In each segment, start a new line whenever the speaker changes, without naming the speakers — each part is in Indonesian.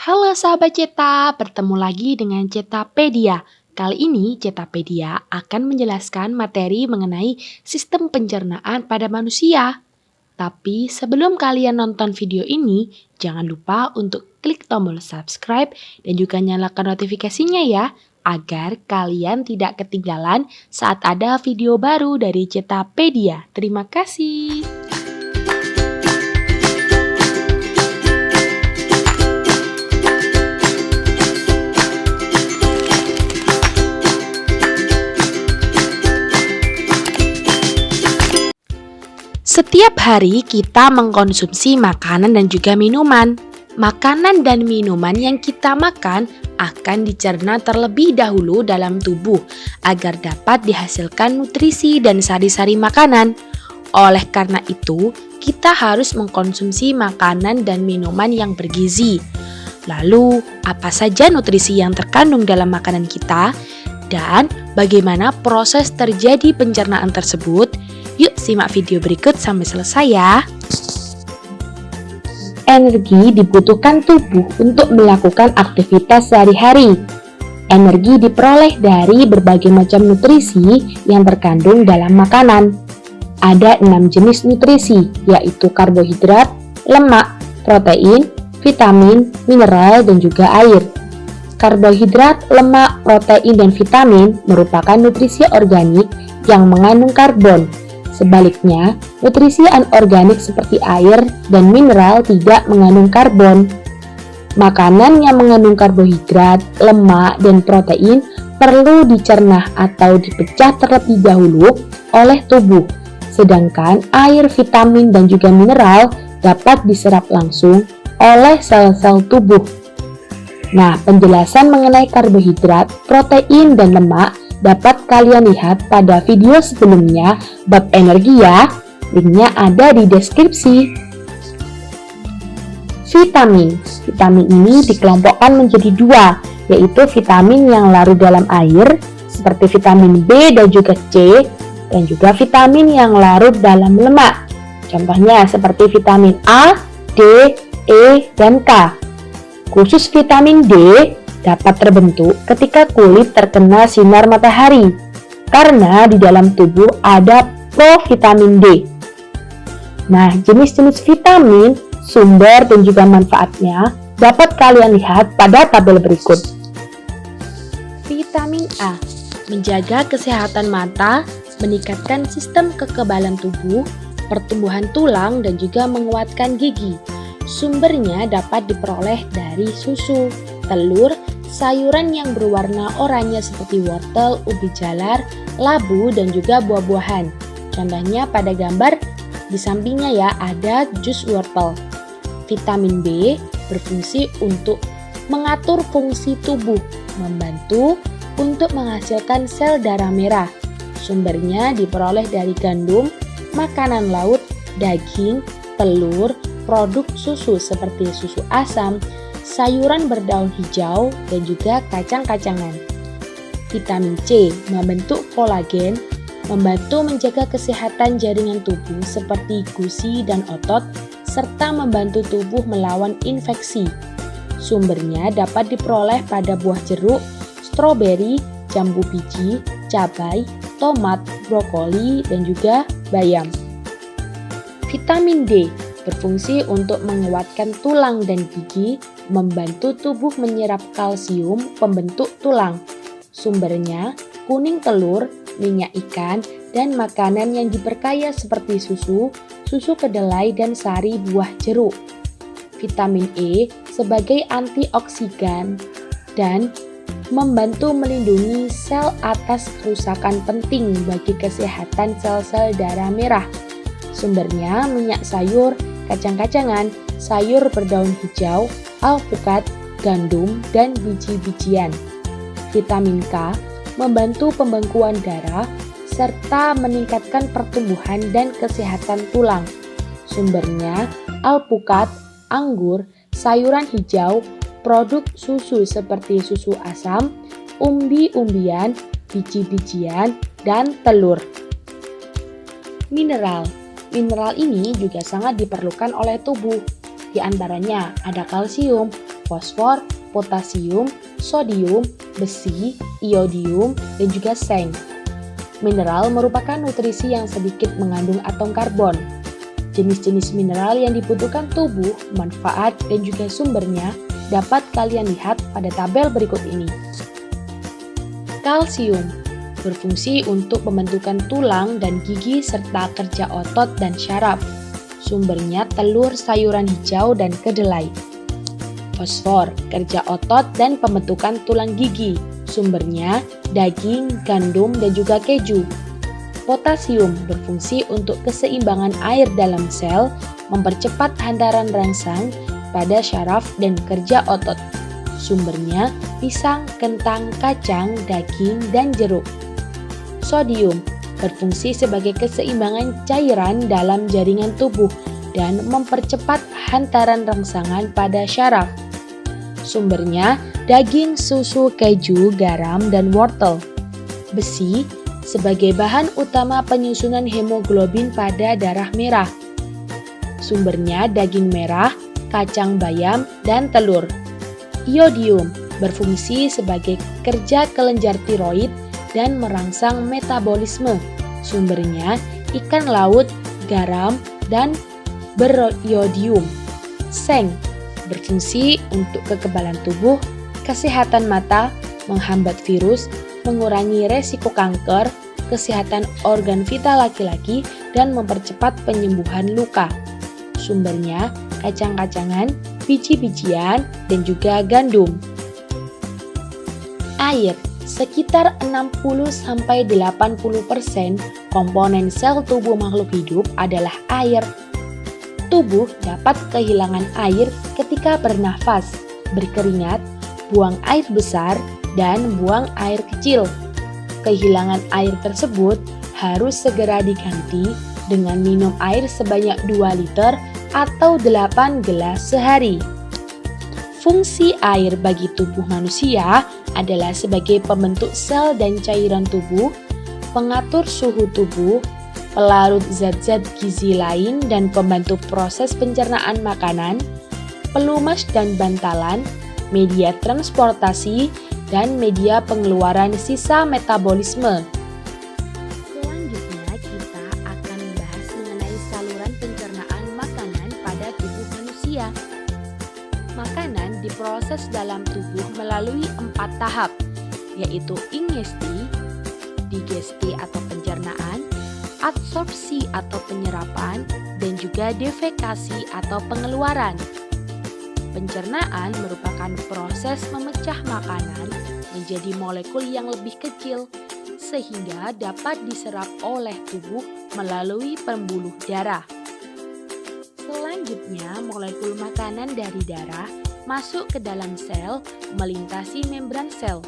Halo sahabat Ceta, bertemu lagi dengan Cetapedia. Kali ini Cetapedia akan menjelaskan materi mengenai sistem pencernaan pada manusia. Tapi sebelum kalian nonton video ini, jangan lupa untuk klik tombol subscribe dan juga nyalakan notifikasinya ya, agar kalian tidak ketinggalan saat ada video baru dari Cetapedia. Terima kasih. Setiap hari kita mengkonsumsi makanan dan juga minuman. Makanan dan minuman yang kita makan akan dicerna terlebih dahulu dalam tubuh agar dapat dihasilkan nutrisi dan sari-sari makanan. Oleh karena itu, kita harus mengkonsumsi makanan dan minuman yang bergizi. Lalu, apa saja nutrisi yang terkandung dalam makanan kita? Dan bagaimana proses terjadi pencernaan tersebut? Yuk simak video berikut sampai selesai ya. Energi dibutuhkan tubuh untuk melakukan aktivitas sehari-hari. Energi diperoleh dari berbagai macam nutrisi yang terkandung dalam makanan. Ada 6 jenis nutrisi, yaitu karbohidrat, lemak, protein, vitamin, mineral, dan juga air. Karbohidrat, lemak, protein, dan vitamin merupakan nutrisi organik yang mengandung karbon. Sebaliknya, nutrisi anorganik seperti air dan mineral tidak mengandung karbon. Makanan yang mengandung karbohidrat, lemak, dan protein perlu dicerna atau dipecah terlebih dahulu oleh tubuh, sedangkan air, vitamin, dan juga mineral dapat diserap langsung oleh sel-sel tubuh. Nah, penjelasan mengenai karbohidrat, protein, dan lemak dapat kalian lihat pada video sebelumnya bab energi ya, linknya ada di deskripsi. Vitamin ini dikelompokkan menjadi dua, yaitu vitamin yang larut dalam air seperti vitamin B dan juga C, dan juga vitamin yang larut dalam lemak, contohnya seperti vitamin A, D, E, dan K. Khusus vitamin D dapat terbentuk ketika kulit terkena sinar matahari, karena di dalam tubuh ada provitamin D. Nah, jenis-jenis vitamin, sumber, dan juga manfaatnya dapat kalian lihat pada tabel berikut. Vitamin A menjaga kesehatan mata, meningkatkan sistem kekebalan tubuh, pertumbuhan tulang, dan juga menguatkan gigi. Sumbernya dapat diperoleh dari susu, telur, sayuran yang berwarna oranye seperti wortel, ubi jalar, labu, dan juga buah-buahan. Contohnya pada gambar di sampingnya ya, ada jus wortel. Vitamin B berfungsi untuk mengatur fungsi tubuh, membantu untuk menghasilkan sel darah merah. Sumbernya diperoleh dari gandum, makanan laut, daging, telur, produk susu seperti susu asam, sayuran berdaun hijau, dan juga kacang-kacangan. Vitamin C membentuk kolagen, membantu menjaga kesehatan jaringan tubuh seperti gusi dan otot, serta membantu tubuh melawan infeksi. Sumbernya dapat diperoleh pada buah jeruk, stroberi, jambu biji, cabai, tomat, brokoli, dan juga bayam. Vitamin D berfungsi untuk menguatkan tulang dan gigi, membantu tubuh menyerap kalsium pembentuk tulang. Sumbernya kuning telur, minyak ikan, dan makanan yang diperkaya seperti susu, susu kedelai, dan sari buah jeruk. Vitamin E sebagai antioksidan dan membantu melindungi sel atas kerusakan penting bagi kesehatan sel-sel darah merah. Sumbernya minyak sayur, kacang-kacangan, sayur berdaun hijau, alpukat, gandum, dan biji-bijian. Vitamin K membantu pembengkuan darah serta meningkatkan pertumbuhan dan kesehatan tulang. Sumbernya alpukat, anggur, sayuran hijau, produk susu seperti susu asam, umbi-umbian, biji-bijian, dan telur. Mineral ini juga sangat diperlukan oleh tubuh. Di antaranya ada kalsium, fosfor, potasium, sodium, besi, iodium, dan juga seng. Mineral merupakan nutrisi yang sedikit mengandung atom karbon. Jenis-jenis mineral yang dibutuhkan tubuh, manfaat, dan juga sumbernya dapat kalian lihat pada tabel berikut ini. Kalsium berfungsi untuk pembentukan tulang dan gigi serta kerja otot dan syaraf. Sumbernya telur, sayuran hijau, dan kedelai. Fosfor, kerja otot dan pembentukan tulang gigi. Sumbernya daging, gandum, dan juga keju. Potasium berfungsi untuk keseimbangan air dalam sel, mempercepat hantaran rangsang pada syaraf dan kerja otot. Sumbernya pisang, kentang, kacang, daging, dan jeruk. Sodium berfungsi sebagai keseimbangan cairan dalam jaringan tubuh dan mempercepat hantaran rangsangan pada syaraf. Sumbernya daging, susu, keju, garam, dan wortel. Besi sebagai bahan utama penyusunan hemoglobin pada darah merah. Sumbernya daging merah, kacang bayam, dan telur. Iodium berfungsi sebagai kerja kelenjar tiroid dan merangsang metabolisme. Sumbernya ikan laut, garam, dan beriodium. Seng berfungsi untuk kekebalan tubuh, kesehatan mata, menghambat virus, mengurangi resiko kanker, kesehatan organ vital laki-laki, dan mempercepat penyembuhan luka. Sumbernya kacang-kacangan, biji-bijian, dan juga gandum. Air, sekitar 60-80% komponen sel tubuh makhluk hidup adalah air. Tubuh dapat kehilangan air ketika bernafas, berkeringat, buang air besar, dan buang air kecil. Kehilangan air tersebut harus segera diganti dengan minum air sebanyak 2 liter atau 8 gelas sehari. Fungsi air bagi tubuh manusia adalah sebagai pembentuk sel dan cairan tubuh, pengatur suhu tubuh, pelarut zat-zat gizi lain dan pembantu proses pencernaan makanan, pelumas dan bantalan, media transportasi, dan media pengeluaran sisa metabolisme. Selanjutnya kita akan membahas mengenai saluran pencernaan makanan pada tubuh manusia. Makanan diproses dalam tubuh melalui 4 tahap, yaitu ingesti, digesti atau pencernaan, absorpsi atau penyerapan, dan juga defekasi atau pengeluaran. Pencernaan merupakan proses memecah makanan menjadi molekul yang lebih kecil sehingga dapat diserap oleh tubuh melalui pembuluh darah. Selanjutnya, molekul makanan dari darah masuk ke dalam sel melintasi membran sel.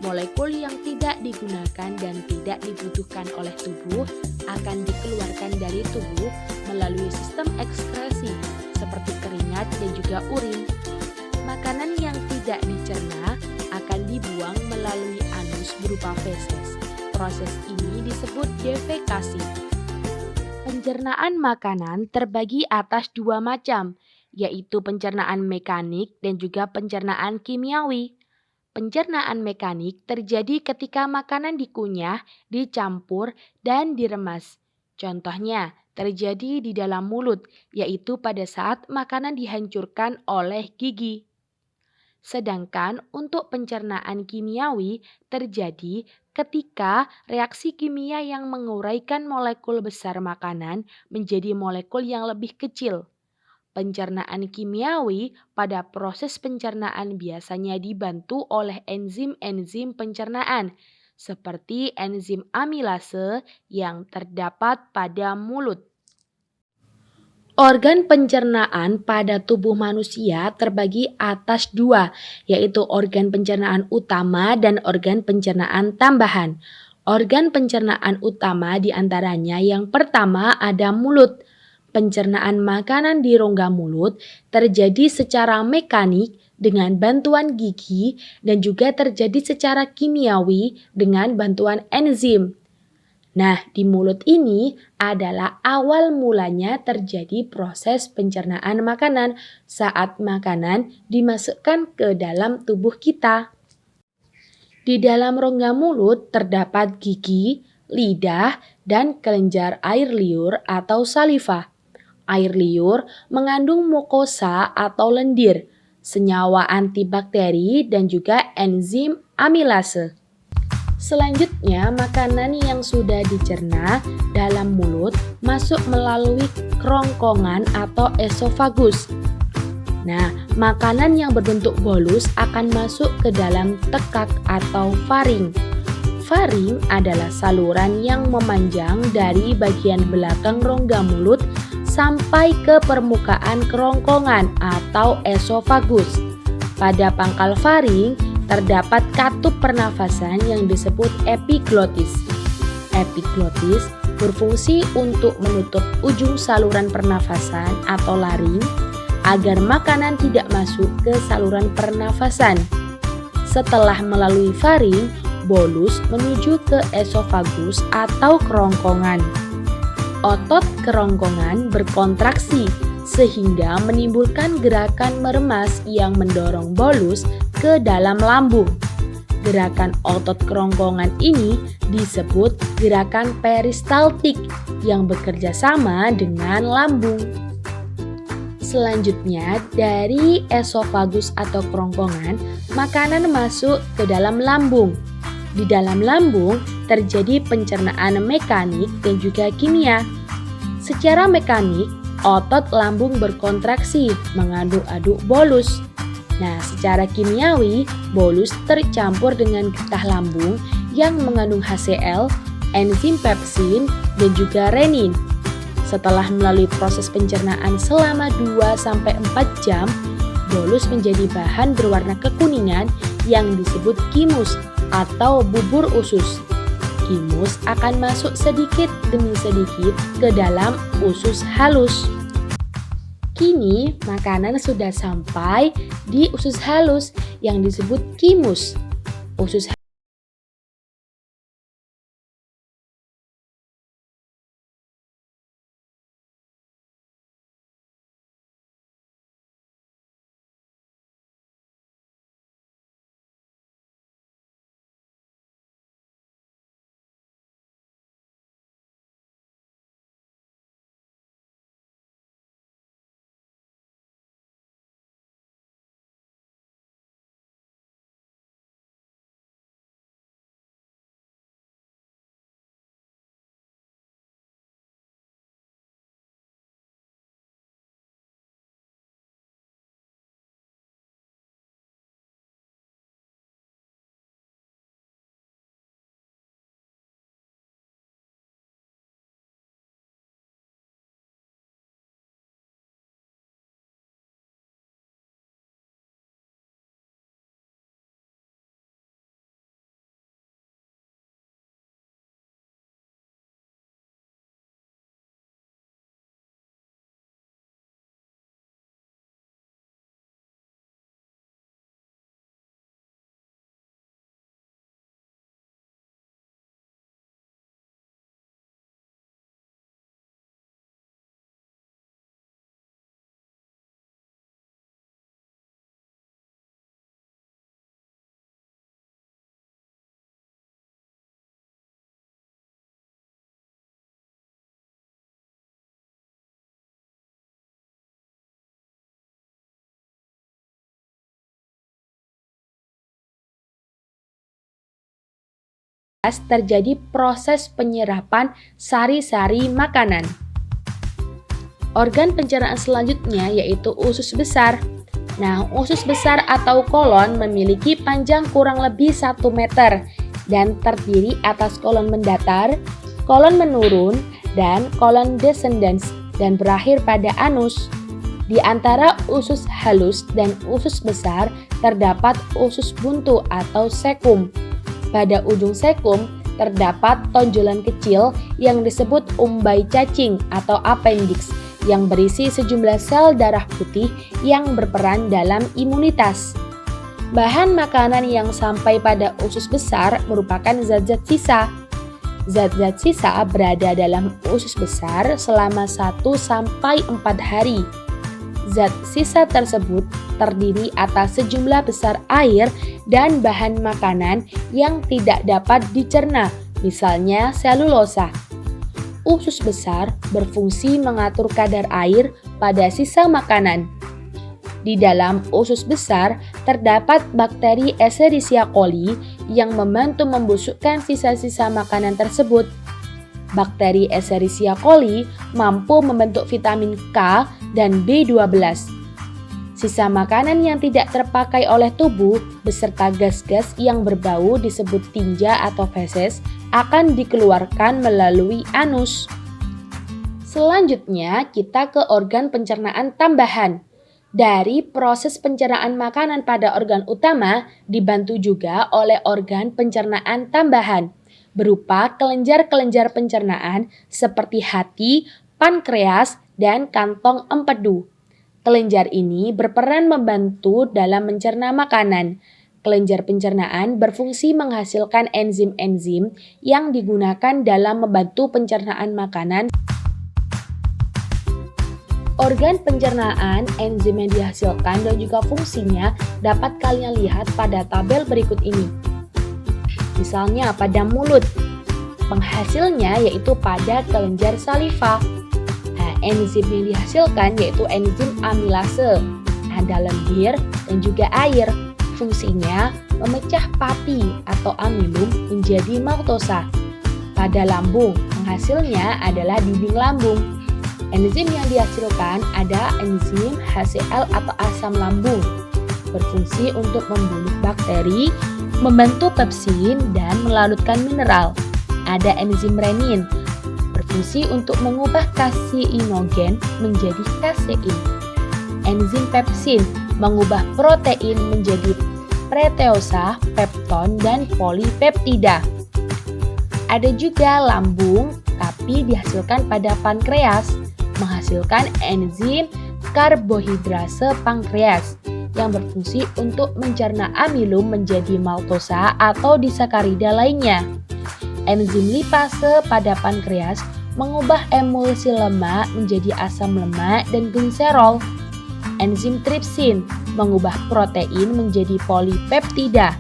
Molekul yang tidak digunakan dan tidak dibutuhkan oleh tubuh akan dikeluarkan dari tubuh melalui sistem ekskresi seperti keringat dan juga urin. Makanan yang tidak dicerna akan dibuang melalui anus berupa feses. Proses ini disebut defekasi. Pencernaan makanan terbagi atas 2 macam, yaitu pencernaan mekanik dan juga pencernaan kimiawi. Pencernaan mekanik terjadi ketika makanan dikunyah, dicampur, dan diremas. Contohnya terjadi di dalam mulut, yaitu pada saat makanan dihancurkan oleh gigi. Sedangkan untuk pencernaan kimiawi terjadi ketika reaksi kimia yang menguraikan molekul besar makanan menjadi molekul yang lebih kecil. Pencernaan kimiawi pada proses pencernaan biasanya dibantu oleh enzim-enzim pencernaan seperti enzim amilase yang terdapat pada mulut. Organ pencernaan pada tubuh manusia terbagi atas 2, yaitu organ pencernaan utama dan organ pencernaan tambahan. Organ pencernaan utama diantaranya yang pertama ada mulut. Pencernaan makanan di rongga mulut terjadi secara mekanik dengan bantuan gigi dan juga terjadi secara kimiawi dengan bantuan enzim. Nah, di mulut ini adalah awal mulanya terjadi proses pencernaan makanan saat makanan dimasukkan ke dalam tubuh kita. Di dalam rongga mulut terdapat gigi, lidah, dan kelenjar air liur atau saliva. Air liur mengandung mukosa atau lendir, senyawa antibakteri, dan juga enzim amilase. Selanjutnya, makanan yang sudah dicerna dalam mulut masuk melalui kerongkongan atau esofagus. Nah, makanan yang berbentuk bolus akan masuk ke dalam tekak atau faring. Faring adalah saluran yang memanjang dari bagian belakang rongga mulut sampai ke permukaan kerongkongan atau esofagus. Pada pangkal faring terdapat katup pernafasan yang disebut epiglotis. Epiglotis berfungsi untuk menutup ujung saluran pernafasan atau laring agar makanan tidak masuk ke saluran pernafasan. Setelah melalui faring, bolus menuju ke esofagus atau kerongkongan. Otot kerongkongan berkontraksi sehingga menimbulkan gerakan meremas yang mendorong bolus ke dalam lambung. Gerakan otot kerongkongan ini disebut gerakan peristaltik yang bekerja sama dengan lambung. Selanjutnya, dari esofagus atau kerongkongan, makanan masuk ke dalam lambung. Di dalam lambung terjadi pencernaan mekanik dan juga kimia. Secara mekanik, otot lambung berkontraksi mengaduk-aduk bolus. Nah, secara kimiawi, bolus tercampur dengan getah lambung yang mengandung HCl, enzim pepsin, dan juga renin. Setelah melalui proses pencernaan selama 2-4 jam, bolus menjadi bahan berwarna kekuningan yang disebut kimus atau bubur usus. Kimus akan masuk sedikit demi sedikit ke dalam usus halus. Kini makanan sudah sampai di usus halus yang disebut kimus. Usus terjadi proses penyerapan sari-sari makanan. Organ pencernaan selanjutnya yaitu usus besar. Nah, usus besar atau kolon memiliki panjang kurang lebih 1 meter dan terdiri atas kolon mendatar, kolon menurun, dan kolon descendens dan berakhir pada anus. Di antara usus halus dan usus besar terdapat usus buntu atau sekum. Pada ujung sekum terdapat tonjolan kecil yang disebut umbai cacing atau appendix yang berisi sejumlah sel darah putih yang berperan dalam imunitas. Bahan makanan yang sampai pada usus besar merupakan zat-zat sisa. Zat-zat sisa berada dalam usus besar selama 1-4 hari. Zat sisa tersebut terdiri atas sejumlah besar air dan bahan makanan yang tidak dapat dicerna, misalnya selulosa. Usus besar berfungsi mengatur kadar air pada sisa makanan. Di dalam usus besar terdapat bakteri Escherichia coli yang membantu membusukkan sisa-sisa makanan tersebut. Bakteri Escherichia coli mampu membentuk vitamin K dan B12. Sisa makanan yang tidak terpakai oleh tubuh beserta gas-gas yang berbau disebut tinja atau feses akan dikeluarkan melalui anus. Selanjutnya kita ke organ pencernaan tambahan. Dari proses pencernaan makanan pada organ utama dibantu juga oleh organ pencernaan tambahan berupa kelenjar-kelenjar pencernaan seperti hati, pankreas, dan kantong empedu. Kelenjar ini berperan membantu dalam mencerna makanan. Kelenjar pencernaan berfungsi menghasilkan enzim-enzim yang digunakan dalam membantu pencernaan makanan. Organ pencernaan, enzim yang dihasilkan dan juga fungsinya dapat kalian lihat pada tabel berikut ini. Misalnya pada mulut, penghasilnya yaitu pada kelenjar saliva. Enzim yang dihasilkan yaitu enzim amilase. Dalam bir dan juga air, fungsinya memecah pati atau amilum menjadi maltosa. Pada lambung, penghasilnya adalah dinding lambung. Enzim yang dihasilkan ada enzim HCl atau asam lambung, berfungsi untuk membunuh bakteri, membantu pepsin, dan melarutkan mineral. Ada enzim renin, berfungsi untuk mengubah kaseinogen menjadi kasein. Enzim pepsin, mengubah protein menjadi proteosa, pepton, dan polipeptida. Ada juga lambung, tapi dihasilkan pada pankreas, menghasilkan enzim karbohidrase pankreas yang berfungsi untuk mencerna amilum menjadi maltosa atau disakarida lainnya. Enzim lipase pada pankreas mengubah emulsi lemak menjadi asam lemak dan gliserol. Enzim tripsin mengubah protein menjadi polipeptida.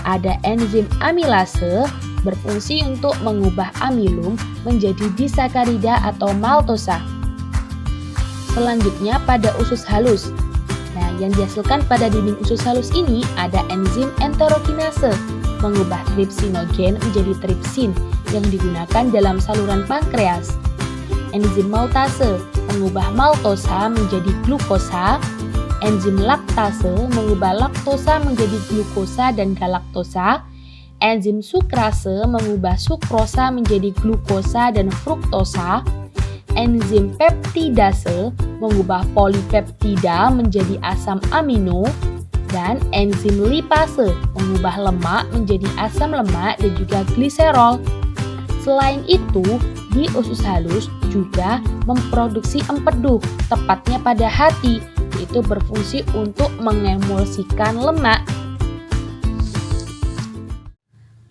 Ada enzim amilase berfungsi untuk mengubah amilum menjadi disakarida atau maltosa. Selanjutnya pada usus halus. Yang dihasilkan pada dinding usus halus ini ada enzim enterokinase, mengubah tripsinogen menjadi tripsin yang digunakan dalam saluran pankreas. Enzim maltase mengubah maltosa menjadi glukosa. Enzim laktase mengubah laktosa menjadi glukosa dan galaktosa. Enzim sukrase mengubah sukrosa menjadi glukosa dan fruktosa. Enzim peptidase mengubah polipeptida menjadi asam amino. Dan enzim lipase mengubah lemak menjadi asam lemak dan juga gliserol. Selain itu, di usus halus juga memproduksi empedu, tepatnya pada hati, yaitu berfungsi untuk mengemulsikan lemak.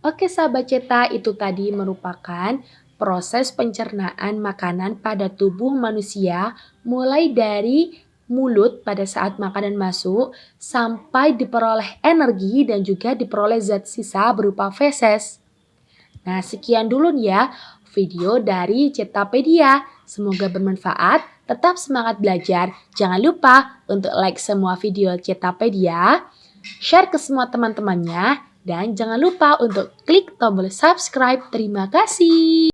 Oke sahabat Ceta, itu tadi merupakan proses pencernaan makanan pada tubuh manusia mulai dari mulut pada saat makanan masuk sampai diperoleh energi dan juga diperoleh zat sisa berupa feses. Nah, sekian dulu ya video dari Cetapedia. Semoga bermanfaat, tetap semangat belajar. Jangan lupa untuk like semua video Cetapedia, share ke semua teman-temannya, dan jangan lupa untuk klik tombol subscribe. Terima kasih.